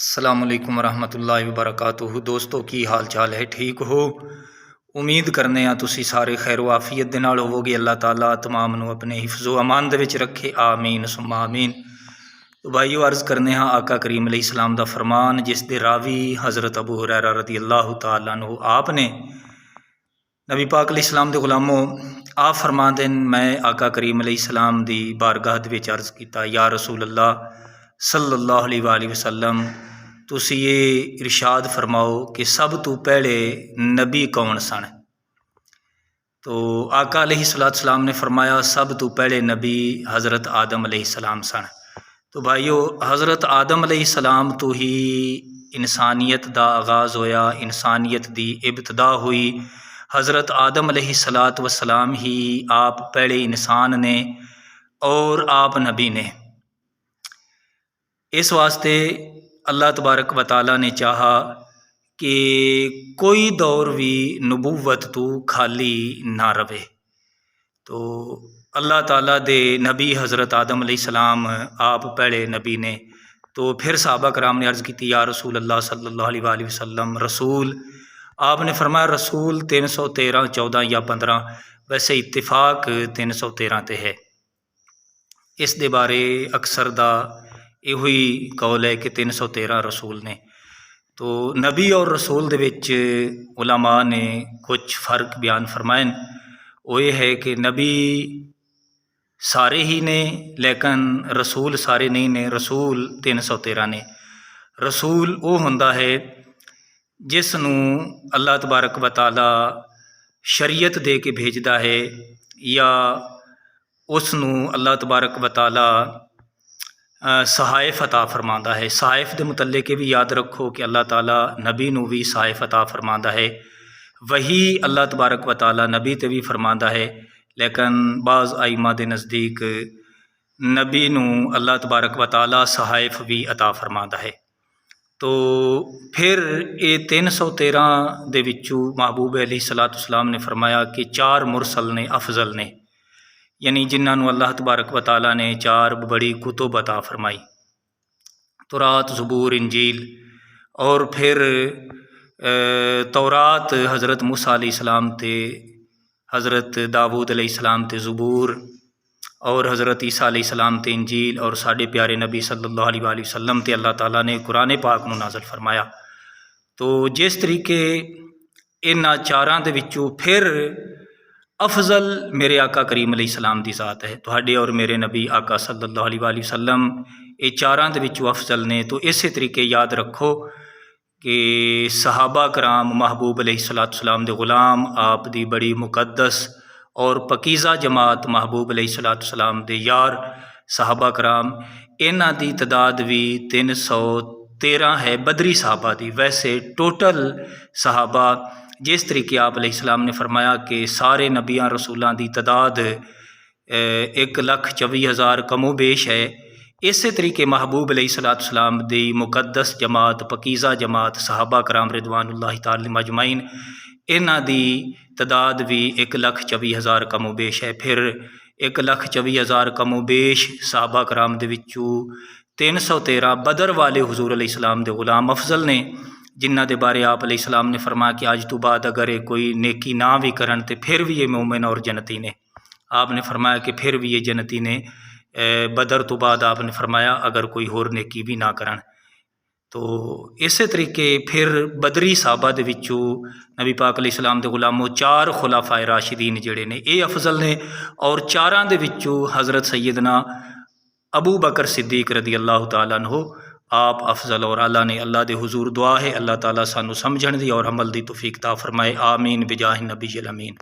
السلام علیکم ورحمۃ اللہ وبرکاتہ۔ دوستو کی حال چال ہے؟ ٹھیک ہو؟ امید کرنے ہاں تسی سارے خیر و عافیت دے نال ہووگے۔ اللہ تعالیٰ تمام نو اپنے حفظ و امان دے وچ رکھے، آمین ثم آمین۔ تو بھائیو عرض کرنے ہاں آقا کریم علیہ السلام دا فرمان جس دے راوی حضرت ابو ہریرہ رضی اللہ تعالیٰ عنہ آپ نے نبی پاک علیہ السلام دے غلاموں آپ فرماندے میں آقا کریم علیہ السلام دی بارگاہ دے وچ عرض کیتا، یا رسول اللہ صلی اللہ علیہ وآلہ وسلم تسی یہ ارشاد فرماؤ کہ سب تو پہلے نبی کون سن؟ تو آقا علیہ السلام نے فرمایا سب تو پہلے نبی حضرت آدم علیہ السلام سن۔ تو بھائیو حضرت آدم علیہ السلام تو ہی انسانیت دا آغاز ہویا، انسانیت دی ابتدا ہوئی۔ حضرت آدم علیہ السلام ہی آپ پہلے انسان نے اور آپ نبی نے۔ اس واسطے اللہ تبارک و تعالیٰ نے چاہا کہ کوئی دور بھی نبوت تو خالی نہ رہے۔ تو اللہ تعالیٰ دے نبی حضرت آدم علیہ السلام آپ پہلے نبی نے۔ تو پھر صحابہ کرام نے عرض کی تھی، یا رسول اللہ صلی اللہ علیہ وآلہ وسلم رسول؟ آپ نے فرمایا رسول 313 14 یا 15، ویسے اتفاق 313 تے ہے۔ اس دے بارے اکثر دا یہ ہوئی قول ہے کہ 313 رسول نے۔ تو نبی اور رسول دے وچ علماء نے کچھ فرق بیان فرمائے۔ وہ یہ ہے کہ نبی سارے ہی نے لیکن رسول سارے نہیں نے۔ رسول 313 نے۔ رسول وہ ہوندا ہے جس نو اللہ تبارک و تعالی شریعت دے کے بھیجدا ہے، یا اس نو اللہ تبارک و تعالی صحائف عطا فرماندا ہے۔ صحائف دے متعلق بھی یاد رکھو کہ اللہ تعالیٰ نبی نو بھی صحائف عطا فرماندا ہے۔ وہی اللہ تبارک و تعالیٰ نبی تے بھی فرماندا ہے، لیکن بعض ائمہ دے نزدیک نبی نو اللہ تبارک و تعالیٰ صحائف بھی عطا فرماندا ہے۔ تو پھر یہ 313 دے وچوں محبوب علیہ السلام نے فرمایا کہ 4 مرسل نے افضل نے، یعنی جنہاں نو اللہ تبارک و تعالیٰ نے 4 بڑی کتب عطا فرمائی، تورات، زبور، انجیل۔ اور پھر تورات حضرت موسیٰ علیہ السلام تے، حضرت داود علیہ السلام تے زبور، اور حضرت عیسیٰ علیہ السلام تے انجیل، اور ساڈے پیارے نبی صلی اللہ علیہ وآلہ وسلم تے اللہ تعالیٰ نے قرآن پاک نو نازل فرمایا۔ تو جس طریقے انہاں 4 دے وچوں پھر افضل میرے آقا کریم علیہ السلام دی ذات ہے، تہاڈے اور میرے نبی آقا صلی اللہ علیہ وآلہ وسلم یہ 4 دے وچوں افضل نے۔ تو اسی طریقے یاد رکھو کہ صحابہ کرام محبوب علیہ السلام دے غلام، آپ دی بڑی مقدس اور پکیزہ جماعت محبوب علیہ السلام دے یار صحابہ کرام، انہاں دی تعداد بھی 313 ہے بدری صحابہ دی۔ ویسے ٹوٹل صحابہ جس طریقے آپ علیہ السلام نے فرمایا کہ سارے نبیاں رسولاں دی تعداد 1,24,000 کم و بیش ہے، اسی طریقے محبوب علیہ السلام دی مقدس جماعت، پکیزہ جماعت صحابہ کرام رضوان اللہ تعالی مجمعین، انہاں دی تعداد بھی 1,24,000 کم و بیش ہے۔ پھر 1,24,000 کم و بیش صحابہ کرام دے وچوں 313 بدر والے حضور علیہ السلام دے غلام افضل نے، جنہ دے بارے آپ علیہ السلام نے فرمایا کہ آج تو بعد اگر یہ کوئی نیکی نہ بھی کرن تے پھر بھی یہ مومن اور جنتی نے۔ آپ نے فرمایا کہ پھر بھی یہ جنتی نے۔ بدر تو بعد آپ نے فرمایا اگر کوئی اور نیکی بھی نہ کرن۔ تو اسی طریقے پھر بدری صحابہ دے وچوں نبی پاک علیہ السلام دے غلاموں 4 خلفائے راشدین جڑے نے یہ افضل نے، اور 4 دے وچوں حضرت سیدنا ابو بکر صدیق رضی اللہ تعالیٰ عنہ آپ افضل۔ اور اللہ نے اللہ دے حضور دعا ہے اللہ تعالیٰ سانو سمجھن دی اور عمل دی توفیق عطا فرمائے، آمین بجاہ النبی الامین۔